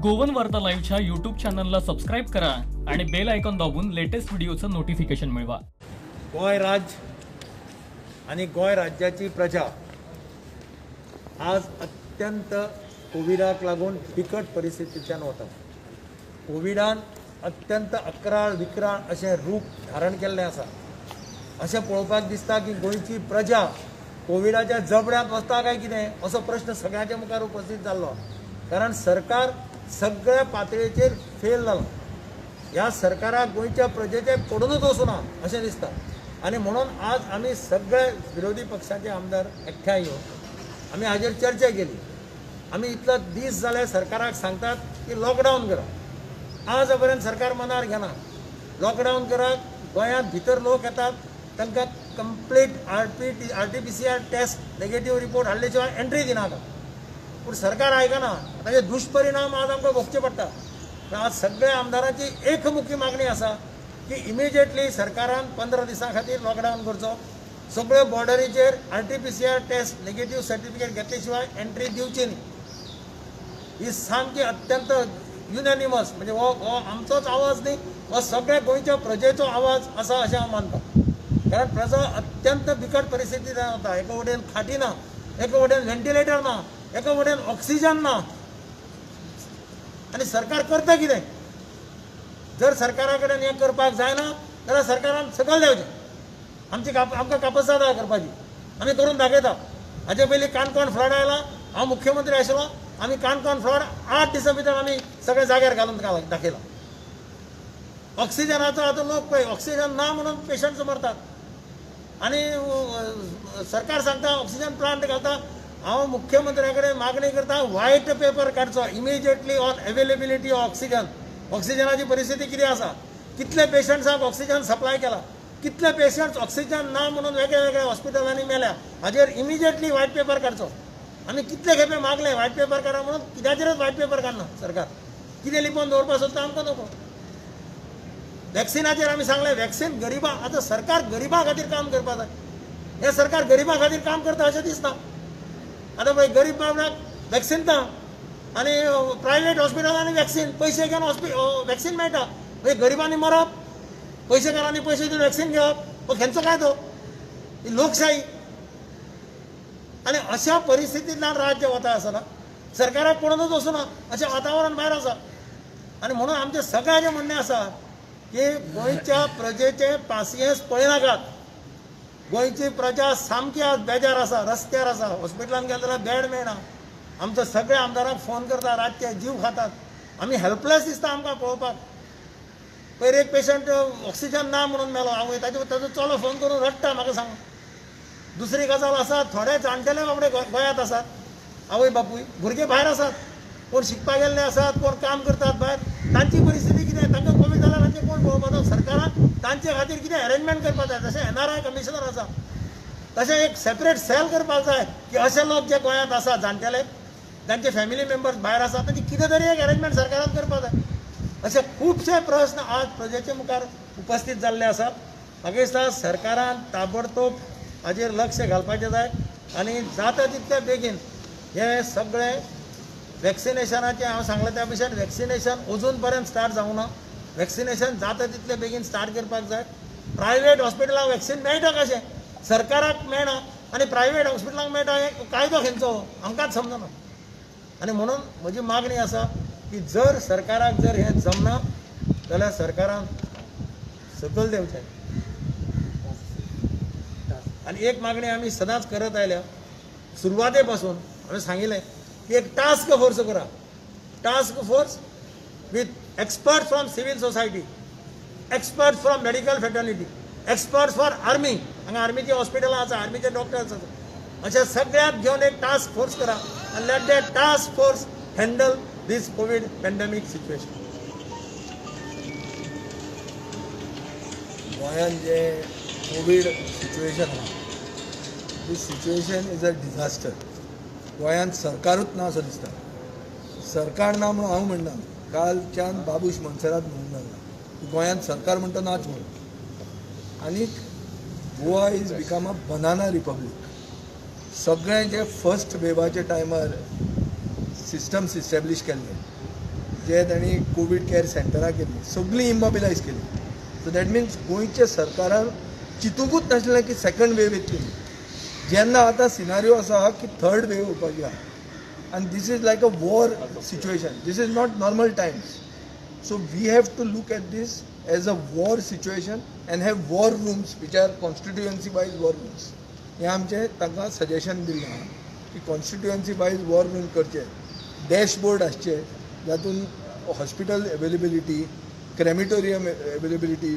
Goan वार्ता लाईव्हच्या YouTube चॅनलला सबस्क्राईब करा आणि बेल आयकॉन दाबून लेटेस्ट व्हिडिओचं नोटिफिकेशन मिळवा. गोय राज्य आणि गोय राज्याची प्रजा आज अत्यंत कोविडाक लागून बिकट परिस्थितीच्यान वता. कोविडान अत्यंत अकराळ विकराळ अशें रूप धारण केल्लें आसा. अशें पळोवपाक दिसता की गोंयची प्रजा कोविडाच्या जबड्यांत वता काय कितें असो प्रश्न सगळ्यांच्या मुखार उपस्थित जाल्लो. कारण सरकार सगळ्या पातळीचेर फेल जालां. ह्या सरकाराक गोंयच्या प्रजेचे पडूनच वचूना अशें दिसता. आनी म्हणून आज आमी सगळे विरोधी पक्षाचे आमदार एकठांय येवन आमी हाजेर चर्चा केली. आमी इतलो दीस जाले सरकाराक सांगतात की लॉकडावन करा. आज पर्यंत सरकार मनार घेना. लॉकडावन करात. गोंयांत भितर लोक येतात तांकां complete RT-PCR taste negative report हाडले शिवाय एंट्री दिनाका. पूण सरकार आयकना. ताचे दुश्परिणाम आज आमकां भोगचे पडटा. आज सगळ्या आमदारांची एकमुखी मागणी आसा की इमिजिएटली सरकारान 15 दिसां खातीर लॉकडावन करचो. सगळ्यो बॉर्डरीचेर RT-PCR टेस्ट नेगेटिव्ह सर्टिफिकेट घेतले शिवाय एंट्री दिवची न्ही. ही सामकी अत्यंत युनॅनिमस म्हणजे हो आमचोच आवाज न्ही, हो सगळ्या गोंयच्या प्रजेचो आवाज आसा अशें हांव मानता. कारण प्रजा अत्यंत बिकट परिस्थिती जाता. एका वटेन खाटी ना, एका वटेन व्हेंटिलेटर ना, एका वटेन ऑक्सिजन ना. आनी सरकार करता कितें? जर सरकारा कडेन हें करपाक जायना जाल्यार सरकारान सकयल देंवचें. आमकां कापासीत करपाची. आमी करून दाखयता. हाजे पयलीं काणकोण फ्लड आयला. हांव मुख्यमंत्री आशिल्लो. आमी काणकोण फ्लड 8 दिसां भितर आमी सगळे जाग्यार घालून दाखयला. ऑक्सिजनाचो आतां लोक पळय ऑक्सिजन ना म्हणून पेशंट्स मरतात. आनी सरकार सांगता ऑक्सिजन प्लांट घालता. हांव मुख्यमंत्र्या कडेन मागणी करता व्हायट पेपर काडचो immediately on availability of oxygen. ऑक्सिजनाची परिस्थिती कितें आसा, कितले पेशंट्सांक ऑक्सिजन सप्लाय केला, कितले पेशंट्स ऑक्सिजन ना म्हणून वेगळ्या वेगळ्या हॉस्पिटलांनी मेल्या. हाजेर इमिजिएटली व्हायट पेपर काडचो. आमी कितले खेपे मागले व्हायट पेपर काडा म्हणून. कित्याचेरच व्हायट पेपर काडना सरकार. कितें लिपोवन दवरपाक सोदता आमकां नको. वॅक्सिनाचेर आमी सांगलें वॅक्सिन गरिबां. आतां सरकार गरिबां खातीर काम करपाक जाय. हें सरकार गरिबां खातीर काम करता अशें दिसता. आतां पळय गरीब बाबड्याक वॅक्सिन ना आनी प्रायवेट हॉस्पिटलांनी वॅक्सिन पयशे घेवन वॅक्सिन मेळटा. म्हणजे गरिबांनी मरप, पयशेकारांनी पयशे दिवन वॅक्सिन घेवप, खंयचो कायदो? ही लोकशाही. आनी अशा परिस्थितींतल्यान राज्य वता आसतना सरकाराक पडूनच वचूना अशें वातावरण भायर आसा. आनी म्हणून आमचें सगळ्यांचें म्हणणें आसा की गोंयच्या प्रजेचे पासियेंस पळयनाकात. गोंयची प्रजा सामकी आज बेजार आसा, रस्त्यार आसा. हॉस्पिटलांत गेले जाल्यार बेड मेळना. आमचो सगळे आमदाराक फोन करता, रातचे जीव खातात. आमी हेल्पलेस दिसता आमकां पळोवपाक. पयर एक पेशंट ऑक्सिजन ना म्हणून मेलो. हांव ताजो चलो फोन करून रडटा म्हाका सांग. दुसरी गजाल आसा थोडे जाणटेले बाबडे गोंयांत आसात. आवय बापूय भुरगे भायर आसात. कोण शिकपाक गेल्ले आसात, कोण काम करतात भायर. तांची परिस्थिती कितें? तांकां कोवीड जाल्यार तांचें कोण पळोवपाचो? सरकारान तांचे खातीर कितें अरेंजमेंट करपाक जाय. जशें NRI कमिशनर आसा तशें एक सेपरेट सेल करपाक जाय की अशे लोक जे गोंयांत आसात जाणटेले, तांचे फॅमिली मेंबर्स भायर आसात, तांची कितें तरी एक अरेंजमेंट सरकारान करपाक जाय. अशे खुबशे प्रश्न आज प्रजेचे मुखार उपस्थित जाल्ले आसात. म्हाका दिसता सरकारान ताबडतोब हाजेर लक्ष घालपाचें जाय. आनी जाता तितले बेगीन हे सगळे वॅक्सिनेशनाचें हांव सांगलें त्या भशेन वॅक्सिनेशन अजून पर्यंत स्टार्ट जावंक ना. वॅक्सिनेशन जाता तितले बेगीन स्टार्ट करपाक जाय. प्रायवेट हॉस्पिटलांक वॅक्सिन मेळटा कशें? सरकाराक मेळना आनी प्रायवेट हॉस्पिटलांक मेळटा. हे कायदो खंयचो आमकांच समजना. आनी म्हणून म्हजी मागणी आसा की जर सरकाराक जर हें जमना जाल्यार सरकारान सकयल देंवचें. आनी एक मागणी आमी सदांच करत आयल्या. सुरवाते पासून हांवें सांगिल्लें की एक टास्क फोर्स करा. Task force with experts from civil society, experts from medical fraternity, experts for army. हांगा आर्मीची हॉस्पिटलां आसा, आर्मीचे डॉक्टर्स आसा. अशें सगळ्यांक घेवन एक टास्क फोर्स करा आनी let that task force handle this covid pandemic situation. गोंयांत जे कोवीड सिच्युएशन आसा, this situation is a disaster. गोंयांत सरकारूच ना असो दिसता. सरकार ना म्हणून हांव म्हणना. कालच्यान बाबूश मनसरात म्हणून लागला गोंयांत सरकार म्हणटा नाच म्हणून. आनीक Goa is become a banana republic. सगळें जे फर्स्ट वेवाच्या टायमार सिस्टम्स इस्टॅब्लीश केल्ले जे तांणी कोवीड केअर सेंटरां केल्ली सगळीं इमोबिलायज केली. सो दॅट मिन्स गोंयच्या सरकारान चिंतूंकूच नाशिल्लें की सेकंड वेव येतली. जेन्ना आतां सिनारियो आसा की थर्ड वेव येवपाची आहा, and this is like a war situation. This is not normal times. So we have to look at this as a war situation and have war rooms which are constituency wise war rooms. हे आमचे तांकां suggestion दिल्लें आहा की constituency wise war room करचे, dashboard आसचे जातून hospital availability, crematorium availability,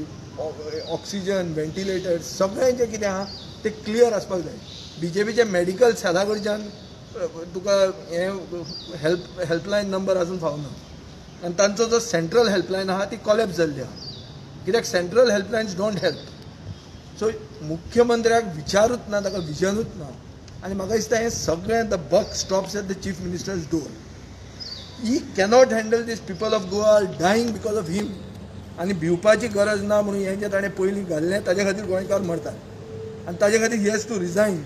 oxygen, ventilators सगळें जें कितें आहा तें क्लियर आसपाक जाय. BJPच्या मेडिकल सेला कडच्यान तुका हे हेल्पलायन नंबर अजून पावना आनी तांचो जो सेंट्रल हेल्पलायन आहा ती कॉलेप्स जाल्ली आहा कित्याक सेंट्रल हेल्पलायन्स डोंट हेल्प. सो मुख्यमंत्र्याक विचारूच ना, ताका विजनूच ना. आनी म्हाका दिसता हें सगळें the buck stops at the chief minister's door. He cannot handle this people of Goa are dying because of him. आनी भिवपाची गरज ना म्हणून हें जें ताणें पयलीं घाल्लें ताजे खातीर गोंयकार मरतात आनी ताजे खातीर he has to resign.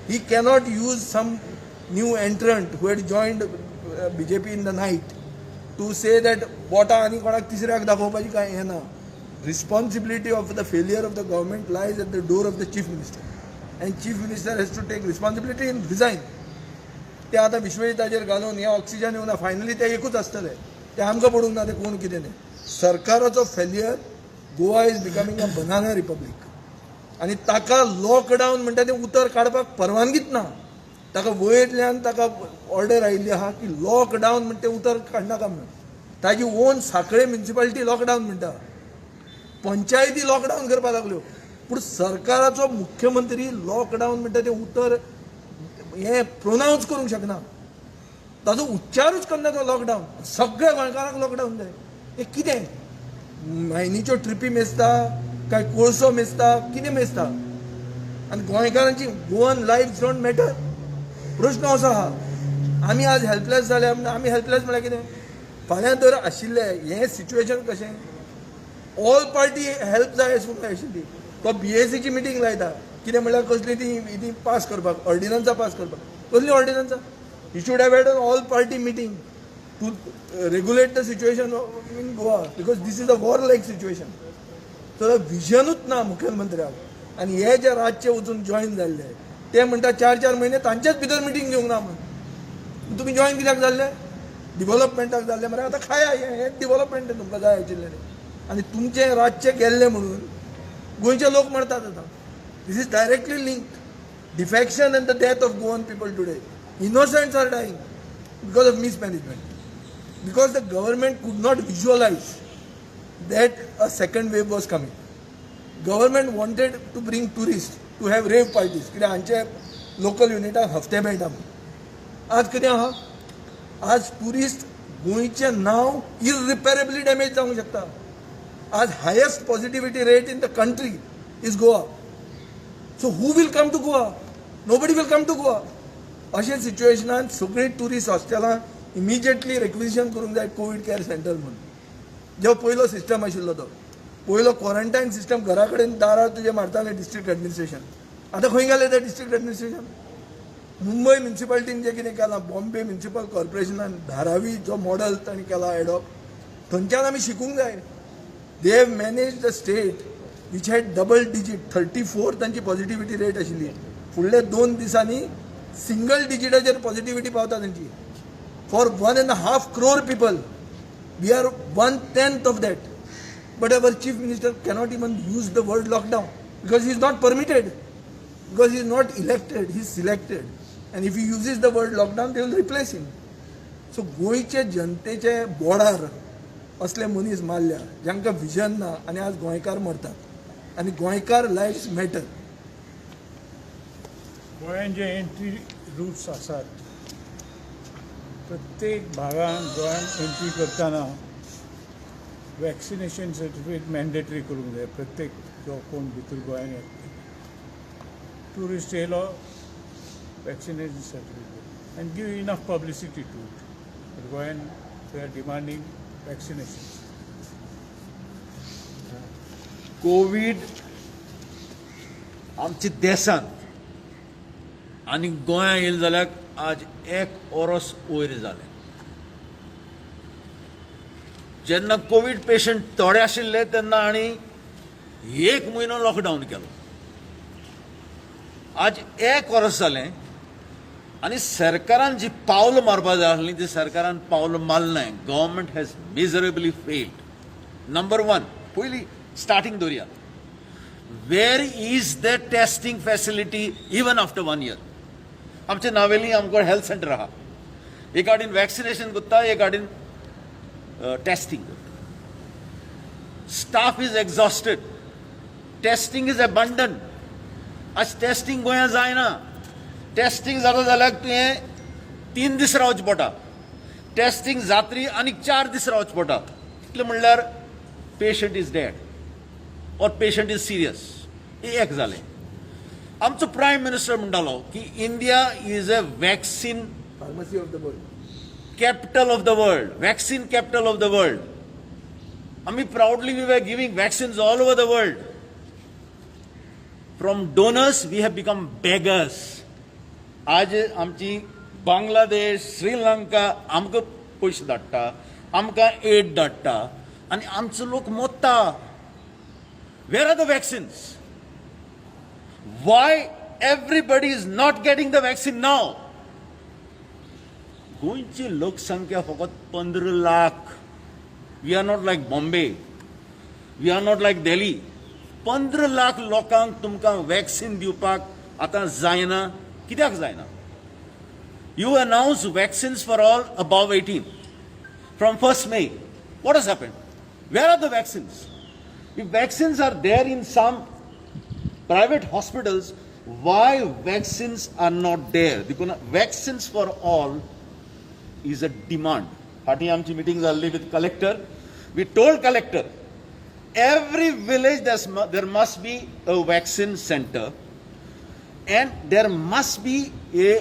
He cannot use some new entrant who had joined BJP in the night to say that बोटा आनी कोणाक तिसऱ्याक दाखोवपाची काय हें ना. Responsibility of the failure of the government lies at the door of the chief minister, and chief minister has to take responsibility and resign. ते आतां विश्वजिताचेर घालून हे ऑक्सिजन येवना, फायनली ते एकूच आसतले, ते आमकां पडूंक ना ते कोण कितें तें. सरकाराचो failure, Goa is becoming a banana republic. आनी ताका लॉकडावन म्हणटा तें उतर काडपाक परवानगीच ना. ताका वयरल्यान ताका ऑर्डर आयिल्ली आहा की लॉकडावन म्हणटा तें उतर काडनाका म्हणून. ताजी ओन सांखळे म्युनिसिपालिटी लॉकडावन म्हणटा, पंचायती लॉकडावन करपाक लागल्यो. पूण सरकाराचो मुख्यमंत्री लॉकडावन म्हणटा तें उतर हें प्रोनावन्स करूंक शकना. ताजो उच्चारूच करना तो लॉकडावन. सगळ्या गोंयकारांक लॉकडावन जाय. हें कितें म्हयन्याच्यो ट्रिपी मेजता काय कोळसो मेजता, कितें मेजता? आनी गोंयकारांची गोवन लायफ डोंट मॅटर. प्रश्न असो आहा, आमी आज हेल्पलेस जाले. आमी हेल्पलेस म्हळ्यार कितें? फाल्यां तर आशिल्लें हें सिच्युएशन कशें? ऑल पार्टी हेल्प जाय अशी आशिल्ली. तो BACची मिटींग लायता, कितें म्हळ्यार कसली ती पास करपाक, ऑर्डिनन्सां पास करपाक. कसली ऑर्डिनन्सां? He should have had an all party meeting to regulate the situation in Goa, because this is a war like situation. तर विजनूच ना मुख्यमंत्र्याक. आनी हे जे राज्य वचून जॉईन जाल्ले ते म्हणटा 4-4 म्हयने तांचेच भितर मिटींग घेवंक ना म्हणून. तुमी जॉईन कित्याक जाल्ले? डिव्हलपमेंटाक जाल्ले मरे. आतां खाया हें डिव्हलपमेंट तुमकां जाय आशिल्लें. आनी तुमचे राज्य गेल्ले म्हणून गोंयचे लोक मरतात आतां. This is directly linked. Defection and the death of Goan people today. Innocents are dying because of mismanagement. Because the government could not visualise that a second wave was coming. Government wanted to bring tourists to have rave parties. कित्याक हांचे local युनिटाक हफ्ते मेळटा म्हणून. आज कितें आहा? आज tourist गोंयचें नांव इरिपेरेबली डॅमेज जावंक शकता. आज highest positivity rate in the country is Goa. So who will come to Goa? Nobody will come to Goa. अशे सिच्युएशनान सगळीं टुरिस्ट हॉस्टेलां इमिजिएटली रिक्विजिशन करूंक जाय कोवीड केअर सेंटर म्हणून. जो पयलो सिस्टम आशिल्लो तो पयलो क्वॉरंटायन सिस्टम घरा कडेन दारार तुजे मारतालें डिस्ट्रिक्ट एडमिनिस्ट्रेशन. आतां खंय गेलें तें डिस्ट्रिक्ट एडमिनिस्ट्रेशन? मुंबय म्युनिसिपालिटीन जें कितें केलां, बॉम्बे म्युनिसिपल कॉर्पोरेशनान धारावी जो मॉडल तांणी केला एडॉप्ट, थंयच्यान आमी शिकूंक जाय. They have manage the state which had double digit 34 तांची पॉझिटिव्हिटी रेट आशिल्ली. फुडल्या 2 दिसांनी सिंगल डिजिटाचेर पॉझिटिव्हिटी पावता तांची. For 1.5 crore people. We are 1/10 of that. But our chief minister cannot even use the word lockdown because he is not permitted. Because he is not elected, he is selected. And if he uses the word lockdown, they will replace him. So गोंयचे जनतेचे बोडार असले मनीस मारल्या जांकां vision ना आनी आज गोंयकार मरतात आनी गोंयकार लायफ्स मॅटर. गोंयांत जे एंट्री रूट्स आसात प्रत्येक भागान गोंयांत एंट्री करतना वॅक्सिनेशन सर्टिफिकेट मॅन्डेटरी करूंक जाय. प्रत्येक जो कोण भितर गोंयांत येता टुरिस्ट येयलो vaccination certificate and give enough publicity to it. गोंयांत they are demanding vaccination. Covid आमच्या देशांत आनी गोंया येयलें जाल्यार आज 1 वर्स वयर जालें. जेन्ना कोविड पेशंट थोडे आशिल्ले तेन्ना आनी 1 म्हयनो लॉकडावन केलो. आज 1 वर्स जालें आनी सरकारान जी पावल मारपाक जाय आसलीं ती सरकारान पावल मारलें. Government has miserably failed. Number 1 पयली स्टार्टींग दवरया. Where is the testing facility even after 1 year? आमचे नावेली आमकां हेल्थ सेंटर आहा. एक आडीन वॅक्सिनेशन करता, एक आडीन टेस्टिंग करता. Staff is exhausted. Testing is abundant. आज टेस्टिंग गोंयांत जायना. टेस्टिंग जाता जाल्यार तुवें 3 दीस रावचें पडटा. टेस्टिंग जातरी आनीक 4 दीस रावचें पडटा. इतलें म्हणल्यार पेशंट इज डेड और पेशंट इज सिरियस. एक जालें. आमचो प्रायम मिनिस्टर म्हणटालो की India is a vaccine pharmacy of the world. capital of the world, vaccine capital of the world. I mean, proudly we were giving vaccines all over the world. From donors, we have become beggars. आज आमची बांगलादेश, श्रीलंका आमकां पयशे धाडटा, आमकां add धाडटा, आनी आमचो लोक मोडटा. Where are the vaccines? Why everybody is not getting the vaccine now? गोंयची लोकसंख्या फकत 15 lakh. We are not like Bombay, we are not like Delhi. 15 lakh लोकांक तुमकां वॅक्सीन दिवपाक आतां जायना. कित्याक जायना? You announce vaccines for all above 18 from 1st May. What has happened? Where are the vaccines? If vaccines are there in some private hospitals, why vaccines are not there? Because vaccines for all is a demand. Hati amchi meeting zalli with collector. We told collector, every village there must be a vaccine center, and there must be a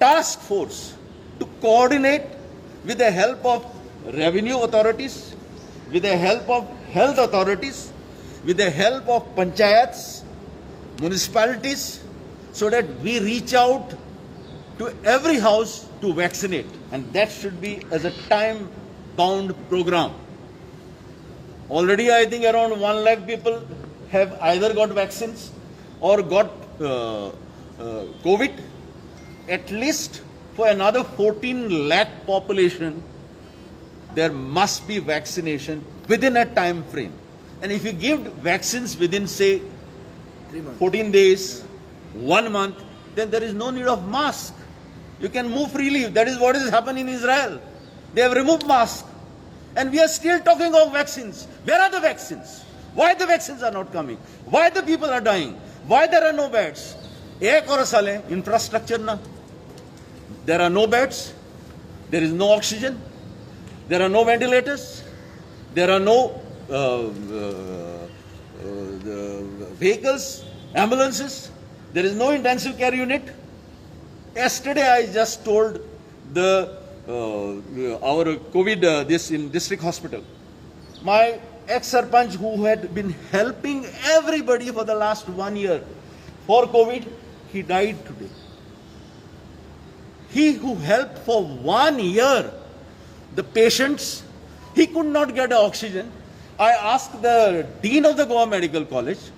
task force to coordinate with the help of revenue authorities, with the help of health authorities, with the help of panchayats, municipalities, so that we reach out to every house to vaccinate, and that should be as a time-bound program. Already, I think around 1 lakh people have either got vaccines or got COVID. At least for another 14 lakh population, there must be vaccination within a time frame. And if you give vaccines within, say, 14 days, 1 month, then there is no need of mask. You can move freely. That is what is happening in Israel. They have removed masks. And we are still talking of vaccines. Where are the vaccines? Why the vaccines are not coming? Why the people are dying? Why there are no beds? Ek aur sale infrastructure na. There are no beds. There is no oxygen. There are no ventilators. There are no vehicles, ambulances. There is no intensive care unit. Yesterday, I just told our COVID this in district hospital. My ex-sarpanch who had been helping everybody for the last 1 year for COVID, he died today. He who helped for 1 year the patients, he could not get oxygen. I asked the dean of the Goa Medical College,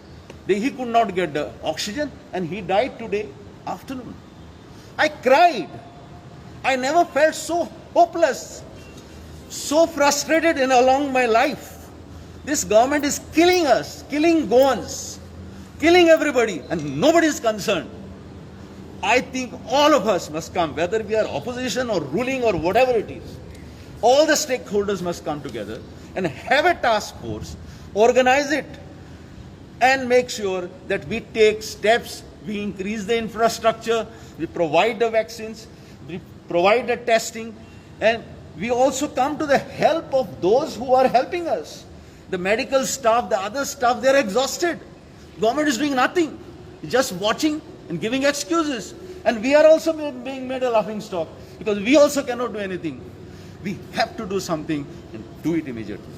he could not get the oxygen, and he died today afternoon. I cried. I never felt so hopeless, so frustrated along my life. This government is killing us, killing Goans, killing everybody, and nobody is concerned. I think all of us must come, whether we are opposition or ruling or whatever it is. All the stakeholders must come together and have a task force, organize it, and make sure that we take steps, we increase the infrastructure, we provide the vaccines, we provide the testing, and we also come to the help of those who are helping us. The medical staff, the other staff, they are exhausted. Government is doing nothing, just watching and giving excuses. And we are also being made a laughing stock because we also cannot do anything. We have to do something and do it immediately.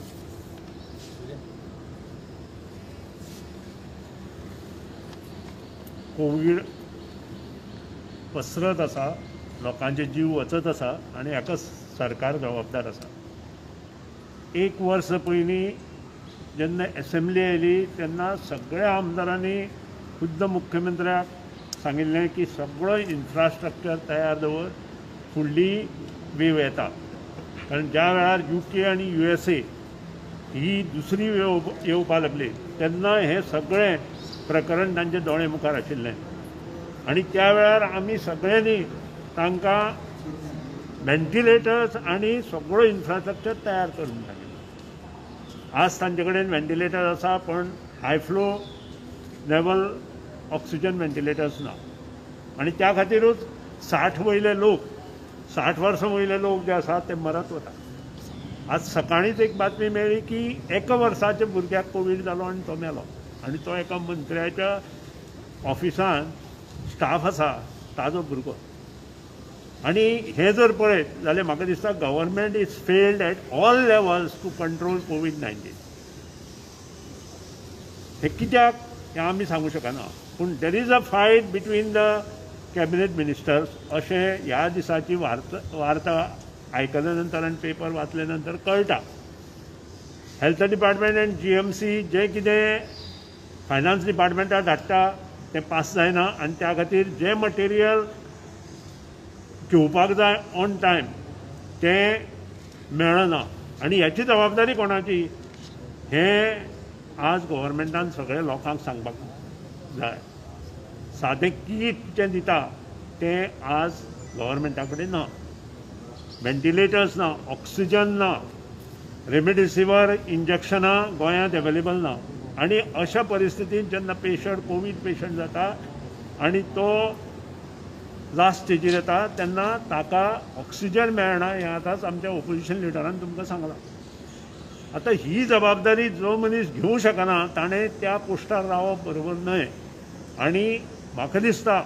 Covid पसरत आसा, लोकांचे जीव वचत आसा, आनी हाका सरकार जबाबदार आसा. एक वर्स पयलीं जेन्ना असेंब्ली आयली तेन्ना सगळ्या आमदारांनी खुद्द मुख्यमंत्र्याक सांगिल्लें की सगळो इन्फ्रास्ट्रक्चर तयार दवर, फुडली वेव येता. कारण ज्या वेळार UK आनी USA ही दुसरी वेव येवपा लागली तेन्ना हें सगळें प्रकरण तांचे दोळे मुखार आशिल्लें. आनी त्या वेळार आमी सगळ्यांनी तांकां व्हेंटिलेटर्स आनी सगळो इन्फ्रास्ट्रक्चर तयार करून सांगिल्लो. आज तांचे कडेन व्हेंटिलेटर आसा पण हाय फ्लो लेवल ऑक्सिजन व्हेंटिलेटर्स ना. आनी त्या खातीरूच 60 वर्सां वयले लोक जे आसात ते मरत वता. आज सकाळींच एक बातमी मेळ्ळी की 1 वर्साच्या भुरग्याक कोवीड जालो आनी तो मेलो. आनी तो एका मंत्र्याच्या ऑफिसान स्टाफ आसा ताजो भुरगो. आनी हें जर पळयत जाल्यार म्हाका दिसता government is failed at all levels to control COVID-19. हे कित्याक हें आमी सांगूं शकना. पूण there is a fight between the cabinet ministers अशें ह्या दिसाची वार्ता आयकल्या नंतर आनी पेपर वाचले नंतर कळटा. हेल्थ डिपार्टमेंट आनी GMC जें कितें फायनान्स डिपार्टमेंटाक धाडटा तें पास जायना आनी त्या खातीर जें मटेरियल घेवपाक जाय ऑन टायम तें मेळना. आनी ह्याची जबाबदारी कोणाची हें आज गव्हर्मेंटान सगळ्या लोकांक सांगपाक जाय. सादें कीट जें दिता तें आज गव्हर्मेंटा कडेन ना. व्हेंटिलेटर्स ना, ऑक्सिजन ना, रेमडेसिवीर इंजेक्शनां गोंयांत अवेलेबल ना. आनी अशा परिस्थितींत जेन्ना कोवीड पेशंट जाता आनी तो लास्ट स्टेजीर येता तेन्ना ताका ऑक्सिजन मेळना हें आतांच आमच्या ओपोजिशन लिडरान तुमकां सांगलां. आतां ही जबाबदारी जो मनीस घेवंक शकना ताणें त्या पोस्टार रावप बरोबर न्हय. आनी म्हाका दिसता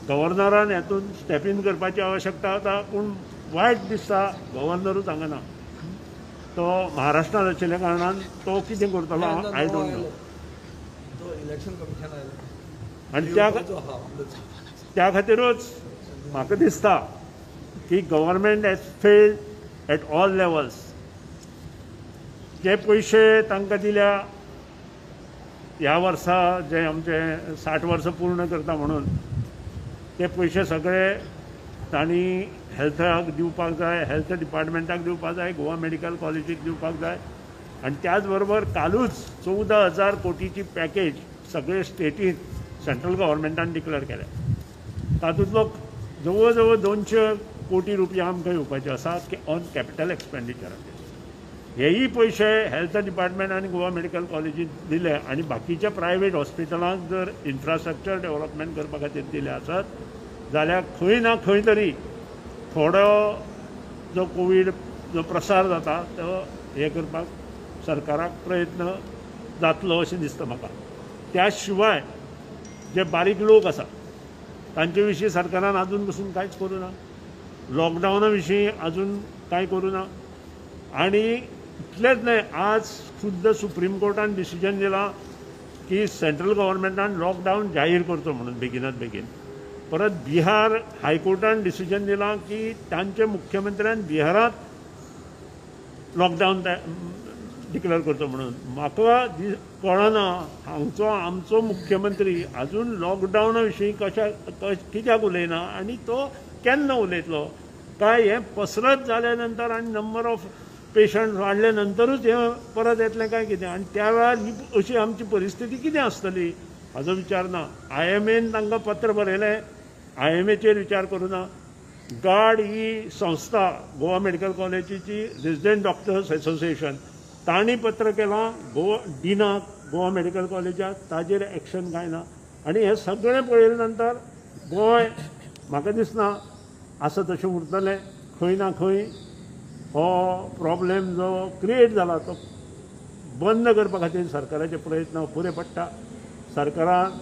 गव्हर्नरान हेतून स्टेप इन करपाची आवश्यकता आसा. पूण वायट दिसता गव्हर्नरूच हांगा ना. तो महाराष्ट्रांत आशिल्ल्या कारणान तो कितें करतलो आय डोंट नो. तो इलेक्शन कमिशन आयलो आनी त्या खातीरूच म्हाका दिसता की government has failed at all levels. जे पयशे तांकां दिल्या ह्या वर्सा जे आमचे 60 वर्सां पूर्ण करता म्हणून ते पयशे सगळे तांणी हेल्थाक दिवपाक जाय, हेल्थ डिपार्टमेंटाक दिवपाक जाय, गोवा मेडिकल कॉलेजीक दिवपाक जाय. आनी त्याच बरोबर कालूच 14,000 कोटीची पॅकेज सगळे स्टेटींत सेंट्रल गव्हर्मेंटान डिक्लेअर केल्या. तातूंतलो जवळ जवळ 200 कोटी रुपया आमकां येवपाचे आसा ऑन कॅपिटल एक्सपेंडिचराचेर. हेही पयशे हेल्थ डिपार्टमेंट आनी गोवा मेडिकल कॉलेजींत दिले आनी बाकीच्या प्रायवेट हॉस्पिटलांक जर इन्फ्रास्ट्रक्चर डेव्हलपमेंट करपा खातीर दिले आसत जाल्यार खंय ना खंय तरी थोडो जो कोवीड जो प्रसार जाता तो हे करपाक सरकाराक प्रयत्न जातलो अशें दिसता म्हाका. त्या शिवाय जे बारीक लोक आसा तांचे विशीं सरकारान आजून पसून कांयच करूं ना. लॉकडावना विशीं आजून कांय करूं ना. आनी इतलेंच न्हय, आज खुद्द सुप्रीम कोर्टान डिसिजन दिलां की सेंट्रल गव्हर्मेंटान लॉकडावन जाहीर करचो म्हणून बेगिनात बेगीन. परत बिहार हायकोर्टान डिसिजन दिलां की तांचे मुख्यमंत्र्यान बिहारांत लॉकडावन डिक्लेअर करचो म्हणून. म्हाका कळना हांगचो आमचो मुख्यमंत्री आजून लॉकडावना विशीं कित्याक उलयना आनी तो केन्ना उलयतलो. काय हें पसरत जाल्या नंतर आनी नंबर ऑफ पेशंट वाडल्या नंतरूच हें परत येतलें काय कितें. आनी त्या वेळार ही अशी आमची परिस्थिती कितें आसतली हाजो विचार ना. IMAन तांकां पत्र बरयलें, IMAचेर विचार करूं ना. गार्ड ही संस्था गोवा मेडिकल कॉलेजीची रेजिडेंट डॉक्टर्स असोसिएशन तांणी पत्र केलां डिनाक गोवा मेडिकल कॉलेजाक, ताजेर एक्शन कांय ना. आनी हें सगळें पळयले नंतर गोंय म्हाका दिसना आसा तशें उरतलें. खंय ना खंय हो प्रॉब्लेम जो क्रिएट जाला तो बंद करपा खातीर सरकाराचे प्रयत्न पुरे पडटा. सरकारान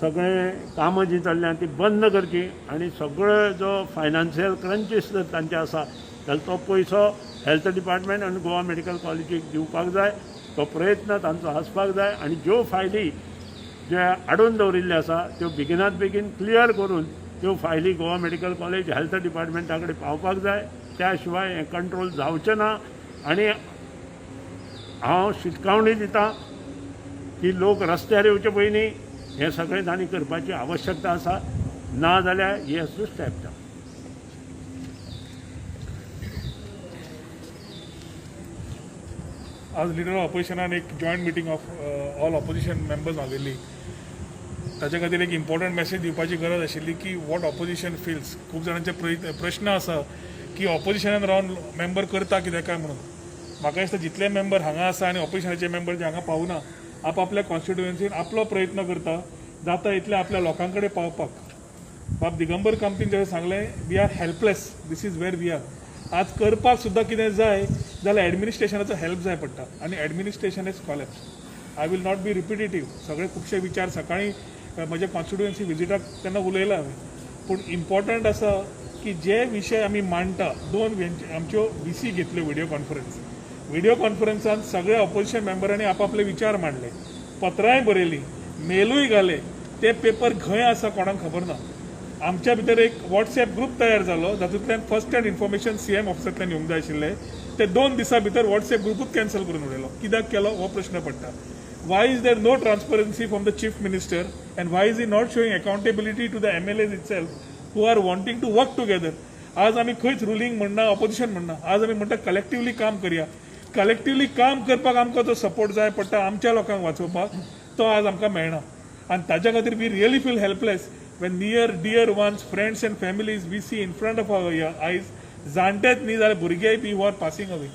सगळें कामां जीं चल्ल्यां ती बंद करची आनी सगळो जो फायनान्शियल क्रंचीस जर तांचे आसा जाल्यार तो पयसो हेल्थ डिपार्टमेंट आनी गोवा मेडिकल कॉलेजीक दिवपाक जाय. तो प्रयत्न तांचो आसपाक जाय. आनी ज्यो फायली जे आडोवन दवरिल्ले आसा त्यो बेगिनात बेगीन क्लियर करून त्यो फायली गोवा मेडिकल कॉलेज हेल्थ डिपार्टमेंटा कडेन पावपाक जाय. त्या शिवाय हें कंट्रोल जावचें ना. आनी हांव शिटकावणी दितां की लोक रस्त्यार येवचे पयलीं हें सगळें तांणी करपाची आवश्यकता आसा, ना जाल्यार he has to step down. आज लिडर ऑफ ऑपोजिशनान एक joint meeting of all opposition members मागयल्ली. ताचे खातीर एक इम्पॉर्टंट मॅसेज दिवपाची गरज आशिल्ली की वॉट ऑपोजिशन फिल्स. खूब जाणांचे प्रश्न आसा की ऑपोजिशनान रावन मेंबर करता कित्याक काय म्हणून. म्हाका दिसता जितले मेंबर हांगा आसा आनी ऑपोजिशनाचे मेंबर जे हांगा पावना, आपल्या कॉन्स्टिट्युएन्सीन आपलो प्रयत्न करता जाता इतले आपल्या लोकां कडेन पावपाक. बाब दिगंबर कामतीन जशें सांगलें, we are helpless, this is where we are. आज करपाक सुद्दां कितें जाय जाल्यार एडमिनिस्ट्रेशनाचो हेल्प जाय पडटा आनी administration is collapse. I will not be repetitive. सगळे खुबशे विचार सकाळीं म्हज्या कॉन्स्टिट्युएन्सी विजिटाक तेन्ना उलयला हांवें. पूण इम्पॉर्टंट आसा की जे विशय आमी मांडटा, दोन आमच्यो VC घेतल्यो व्हिडिओ कॉन्फरन्सान सगळ्या ऑपोजिशन मेंबरांनी आपापले विचार मांडले, पत्रांय बरयलीं, मेलूय घाले. ते पेपर खंय आसा कोणाक खबर ना. आमच्या भितर एक WhatsApp ग्रूप तयार जालो, जातूंतल्यान फर्स्ट हँड इन्फॉर्मेशन CM ऑफिसांतल्यान येवंक जाय आशिल्लें. ते 2 दिसां भितर WhatsApp ग्रुपूच कॅन्सल करून उडयलो. कित्याक केलो हो प्रश्न पडटा. Why is there no transparency from the Chief Minister and why is he not showing accountability to the MLAs itself who are wanting to work together? आज आमी खंयच रुलींग म्हणना, ऑपोजिशन म्हणना. आज आमी म्हणटा कलेक्टिवली काम करया. कलेक्टिवली काम करपाक आमकां जो सपोर्ट जाय पडटा आमच्या लोकांक वाचोवपाक, तो आज आमकां मेळना. आनी ताच्या खातीर we really feel helpless when near dear ones, friends and families we see in front of our eyes, जाणटेच न्ही जाल्यार भुरगेय बी who are passing away.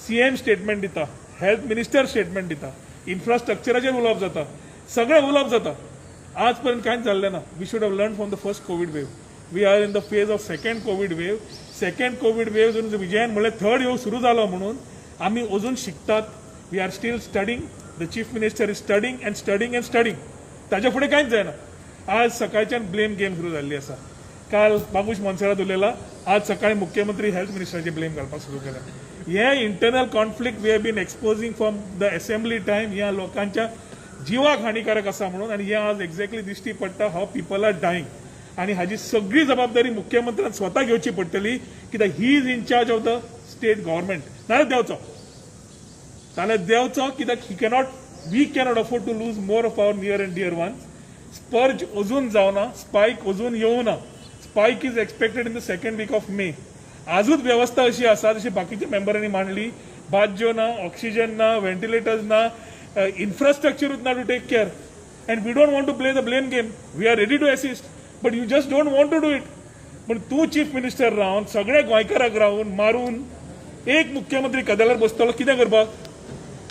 CM statement दिता, हेल्थ मिनिस्टर स्टेटमेंट दिता, इन्फ्रास्ट्रक्चराचेर उलोवप जाता, सगळें उलोवप जाता. आज पर्यंत कांयच जाल्लें ना. We should have learn from the first covid wave. We are in the phase of second covid wave. Second covid wave जर विजयान म्हणलें थर्ड वेव सुरू जालो म्हणून आमी अजून शिकतात. We are still studying. The chief minister is studying and studying and studying. ताच्या फुडें कांयच जायना. आज सकाळच्यान ब्लेम गेम सुरू जाल्ली आसा. काल बाबूश मोन्सेरात उलयला, आज सकाळी मुख्यमंत्री हेल्थ मिनिस्टराचे ब्लेम घालपाक सुरू केला. हे internal conflict we have been exposing from the assembly time ह्या लोकांच्या जिवाक हानिकारक आसा म्हणून. आनी हे आज एक्झॅक्टली दिश्टी पडटा हाव पीपल आर डायींग. आनी हाजी सगळी जबाबदारी मुख्यमंत्र्यान स्वता घेवची पडटली कित्याक he is in charge of the state government. नाल्यार देंवचो कित्याक we cannot afford to lose more of our near and dear ones. Surge अजून जावना, स्पायक अजून येवना. Spike is expected in the second week of May. आजूच व्यवस्था अशी आसा जशी बाकीच्या मेंबरांनी मांडली. बाज्यो ना, ऑक्सिजन ना, व्हेंटिलेटर्स ना, इन्फ्रास्ट्रक्चरूच ना to take care. And we don't want to play the blame game. We are ready to assist but you just don't want to do it. पण तूं चीफ मिनिस्टर रावन सगळे गोंयकाराक रावन मारून एक मुख्यमंत्री कदेलार बसतलो कितें करपाक?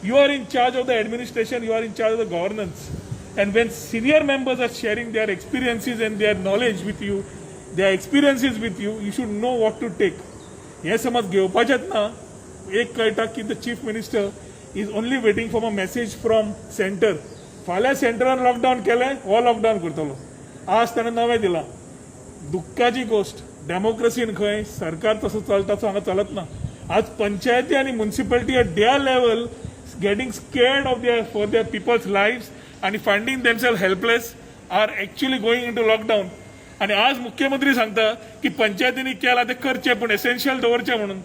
You are in charge of the administration, you are in charge of the governance. And when senior members are sharing their experiences and their knowledge with you, their experiences with you, you should know what to take. हे समज घेवपाचेत ना. एक कळटा की the chief minister is only waiting for a message from centre. फाल्यां सेंटरान lockdown केलें, हो lockdown करतलो. आज ताणें नवें दिलां. दुख्खाची गोष्ट. डेमोक्रेसीन खंय सरकार तसो चलता तसो हांगा चलत ना. आज पंचायती आनी municipality at their level getting scared of for their people's lives आणि finding themselves helpless are actually going in to lockdown. आणि आज मुख्यमंत्री सांगता की पंचायतींनी केला ते करचे पण एसेन्शियल दवरचे म्हणून.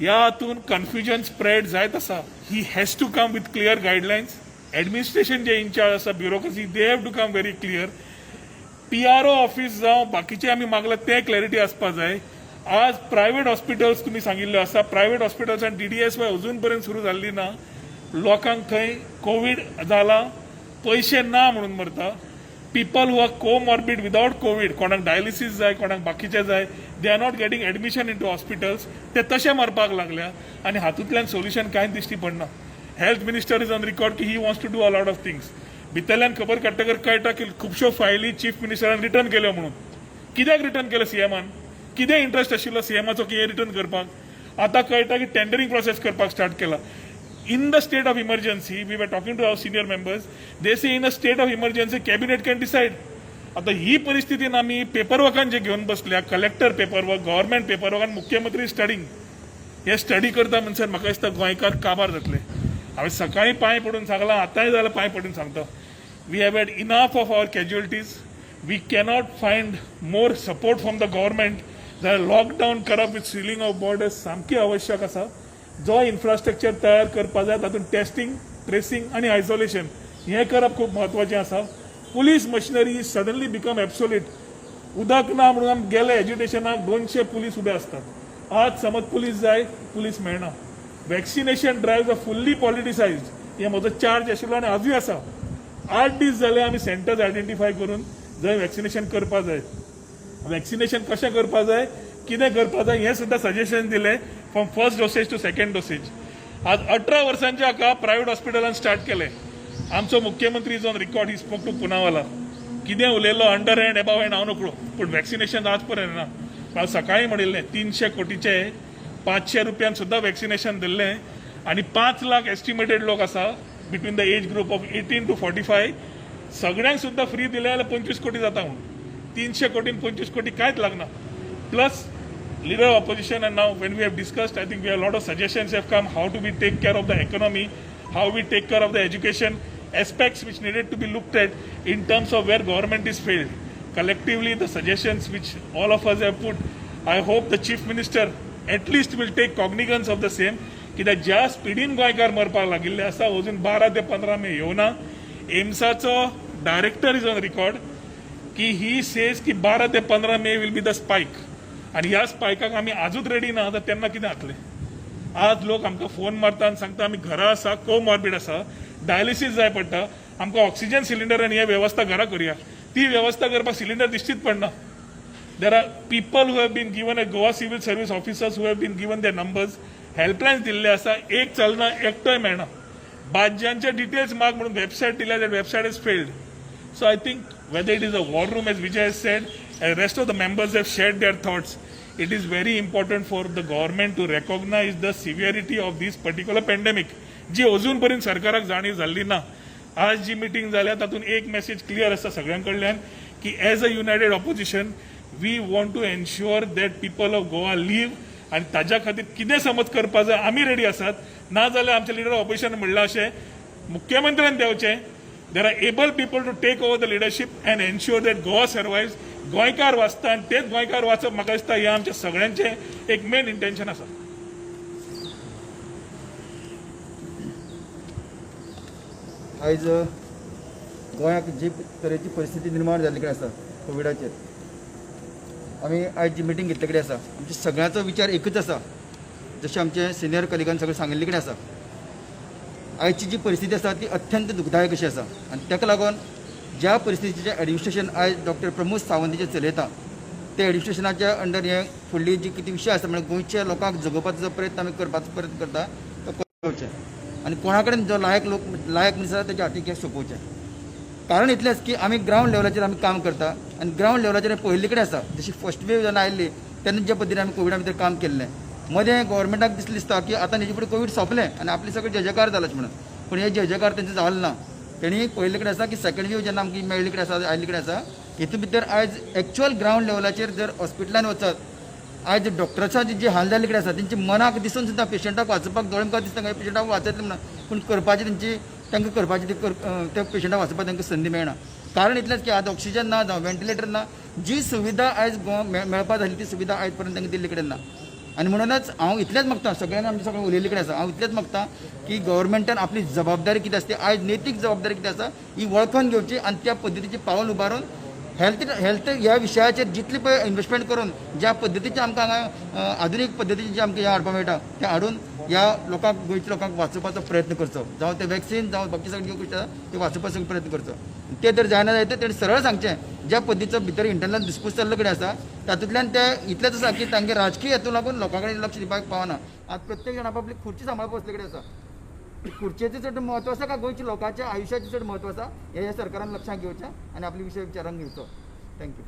ह्या हातून कन्फ्युजन स्प्रेड जायत आसा. He has to come with clear guidelines. Administration जे इन्चार्ज आसा, bureaucracy, they have to come very clear. PRO office जावं बाकीचे आमी मागला ते क्लॅरिटी आसपा जाय. आज प्रायव्हेट हॉस्पिटल्स तुम्ही सांगिल्ले आसा, प्रायव्हेट हॉस्पिटल्स आणि DDSY अजून पर्यंत सुरू जाल्ली ना. लोकांक थंय कोविड जाला, पैसे ना म्हणून मरता. People who are comorbid without covid, कोणाक डायलिसीस जाय, कोणाक बाकीचे जाय, they are not getting admission into hospitals. ते तशें मरपाक लागल्या आनी हातूंतल्यान सोल्युशन कांयच दिश्टी पडना. Health minister is on record की he wants to do a lot of things. भितरल्यान खबर काडटकर कळटा की खुबश्यो फायली चीफ मिनिस्टरान रिटर्न केल्यो म्हणून. कित्याक रिटर्न केलो CMान? कितें इंट्रस्ट आशिल्लो CMाचो की हे रिटर्न करपाक? आतां कळटा की टेंडरिंग प्रोसेस करपाक स्टार्ट केला. In the state of emergency, we were talking to our senior members, they say in a state of emergency, cabinet can decide. आता ही परिस्थितीन आम्ही पेपरवर्कान जे घेऊन बसल्या, कलेक्टर पेपरवर्क, गव्हर्नमेंट पेपरवर्क आणि मुख्यमंत्री स्टडींग. हे स्टडी करता म्हणसर म्हाका दिसता गोंयकार काबार जातले. हांवें सकाळी पांय पडून सांगलां, आतांय जाल्यार पांय पडून सांगता. We have had enough of our casualties. We cannot find more support from the government. जाल्यार लॉकडावन करप विथ सिलिंग ऑफ बॉर्डर्स सामकी आवश्यक आसा. जो इन्फ्रास्ट्रक्चर तयार करपा जाय तातूंत टेस्टिंग ट्रेसिंग आनी आयसोलेशन हें करप खूब म्हत्वाचें आसा. Police machinery suddenly become absolute. उदक ना म्हणून आमी गेले एज्युटेशनाक 200 पुलीस उबे असतात. आज समज पुलीस जाय पुलीस मेळना. वॅक्सिनेशन ड्रायव्ह फुल्ली पॉलिटिसायज्ड हे म्हजो चार्ज आशिल्लो आनी आजूय आसा. 8 दीस जाले आमी सेंटर्स आयडेंटिफाय करून जंय वॅक्सिनेशन करपा जाय. वॅक्सिनेशन कशें करपा जाय कितें करपा जाय हें सुद्दां सजेशन दिलें from first dosage to second dosage. आज 18 वर्सांच्या हाका प्रायव्हेट हॉस्पिटलान स्टार्ट केलें. आमचो मुख्यमंत्री is on record he spoke to Poonawalla. कितें उलयलो अंडर हँड एबाव हँड हांव नकळो पूण वॅक्सिनेशन आज पर्यंत ना. हांव सकाळीं म्हणिल्लें 300 कोटीचे 500 रुपयान सुद्दां वॅक्सिनेशन दिल्लें आनी 5 लाख एस्टिमेटेड लोक आसा between the age group of 18 to 45. सगळ्यांक सुद्दां फ्री दिले जाल्यार 25 कोटी जाता म्हणून. 300 कोटीन 25 कोटी कांयच लागना. Plus leader of opposition and now when we have discussed, I think we have a lot of suggestions have come how do we take care of the economy, how we take care of the education aspects which needed to be looked at in terms of where government is failed. Collectively the suggestions which all of us have put, I hope the chief minister at least will take cognizance of the same. कित्याक ज्या स्पिडीन गोंयकार मरपाक लागिल्ले आसा अजून 12 ते 15 मे येवना. एम्साचो director is on record की he says की 12 ते 15 मे विल बी द स्पायक. आणि ह्या स्पायकाक आमी आजूच रेडी ना जाल्यार तेन्ना कितें जातलें. आज लोक आमकां फोन मारता आनी सांगता आमी घरा आसा कोमॉर्बिड आसा डायलिसीस जाय पडटा आमकां ऑक्सिजन सिलिंडर आनी हे वेवस्था घरा करुया. ती वेवस्था करपाक सिलिंडर दिश्टीच पडना. There are people who have been given a Goa civil service officers who have been given their numbers. Helplines दिल्ले आसा एक चलना एकटोय मेळना. बाज्यांचे डिटेल्स माग म्हणून वेबसायट दिल्या that website is failed. So I think whether it is a war room, as Vijay has said, and rest of the members have shared their thoughts, it is very important for the government to recognize the severity of this particular pandemic. जी अजून पर्यंत सरकाराक जाणीव जाल्ली ना. आज जी meeting जाल्या तातूंत एक मेसेज क्लियर आसा सगळ्यां कडल्यान की as a united opposition we want to ensure that people of Goa live आनी ताज्या खातीर कितें समज करपा जाय आमी रेडी आसात. ना जाल्यार आमचे लिडर ऑफ ऑपोजिशन म्हणलां अशें मुख्यमंत्र्यान देंवचें. There are able people to take over the leadership and ensure that Goa survives. गोंयकार वाचता आनी तेच गोंयकार वाचप म्हाका दिसता हें आमच्या सगळ्यांचें एक मेन इंटेन्शन आसा. आयज गोंयाक जी तरेची परिस्थिती निर्माण जाल्ली कडेन आसा कोविडाचेर आमी आयज जी मिटींग घेतले कडेन आसा आमच्या सगळ्यांचो विचार एकच आसा. जशें आमचे सिनियर कलिगान सगळें सांगिल्ले कडेन आसा आयची जी परिस्थिती आसा ती अत्यंत दुखदायक अशी आसा. आनी ताका लागून ज्या परिस्थितीचें एडमिनिस्ट्रेशन आयज डॉक्टर प्रमोद सावंत जे चलयता ते एडमिनिस्ट्रेशनाच्या अंडर हे फुडली जी कितें विशय आसा म्हणजे गोंयच्या लोकांक जगोवपाचो प्रयत्न आमी करपाचो प्रयत्न करता तो करचें आनी कोणा कडेन जो लायक मनीस आसा तेच्या हातीक हें सोंपोवचें. कारण इतलेंच की आमी ग्रावंड लेवलाचेर आमी काम करता आनी ग्रावंड लेवलाचेर पयलीं कडेन आसा. जशी फर्स्ट वेव जेन्ना आयिल्ली तेन्ना ज्या पद्दतीन आमी कोविडा भितर काम केल्लें मदें गोवोरमेंटाक दिसता की आतां हेजे फुडें कोवीड सोंपलें आनी आपली सगळें जयजयकार जालाच म्हणून. पूण हे जयजयकार तेंचो जालो ना. तेणी पयले कडेन आसा की सेकंड वेव जेन्ना आमकां मेळिल्ले कडेन आसा आयिल्ले कडेन आसा हितून भितर आयज एक्चुअल ग्रावंड लेवलाचेर जर हॉस्पिटलान वचत आयज डॉक्टरांचे जे हाल जाल्ले कडेन आसा तेंची मनाक दिसून सुद्दां पेशंटाक वाचोवपाक दोळे मुखार दिसता काय पेशंटाक वाचयतले म्हणून पूण करपाची तांकां करपाची त्या पेशंटाक वाचोवपाक तांकां संदी मेळना. कारण इतलेंच की आज ऑक्सिजन ना जावं वेंटिलेटर ना. जी सुविधा आयज मेळपा जाली ती सुविधा आयज पर्यंत तांकां दिल्ले कडेन ना. आनी म्हणूनच हांव इतलेंच मागता सगळ्यांनी आमचे सगळें उलयल्ले कडेन आसा हांव इतलेंच मागता की गव्हर्मेंटान आपली जबाबदारी कितें आसा ती आयज नैतीक जबाबदारी कितें आसा ही वळखून घेवची आनी त्या पद्दतीचें पावल उबारून हेल्थ ह्या विशयाचेर जितली पळय इन्वेस्टमेंट करून ज्या पद्दतीचें आमकां हांगा आधुनीक पद्दतीचें जें आमकां हें हाडपाक मेळटा तें हाडून ह्या लोकांक गोंयच्या लोकांक वाचोवपाचो प्रयत्न करचो. जावं ते वॅक्सिन जावं बाकी सगळ्यो गोश्टी आसा ते वाचोवपाचो प्रयत्न करचो. ते जर जायना जायत तेणें सरळ सांगचें ज्या पद्दतीचो भितर इंटरनल डिस्प्यूट चल्ले कडेन आसा तातूंतल्यान ते इतलेंच आसा की तांगे राजकीय हेतू लागून लोकां कडेन लक्ष दिवपाक पावना. आज प्रत्येक जाण आपापली खुर्ची सांबाळप बसले कडेन आसा. खुर्चेचें चड म्हत्व आसा काय गोंयच्या लोकांच्या आयुश्याचें चड म्हत्व आसा हे सरकारान लक्षांत घेवचें आनी आपले विशय विचारांक घेवचो. थँक्यू.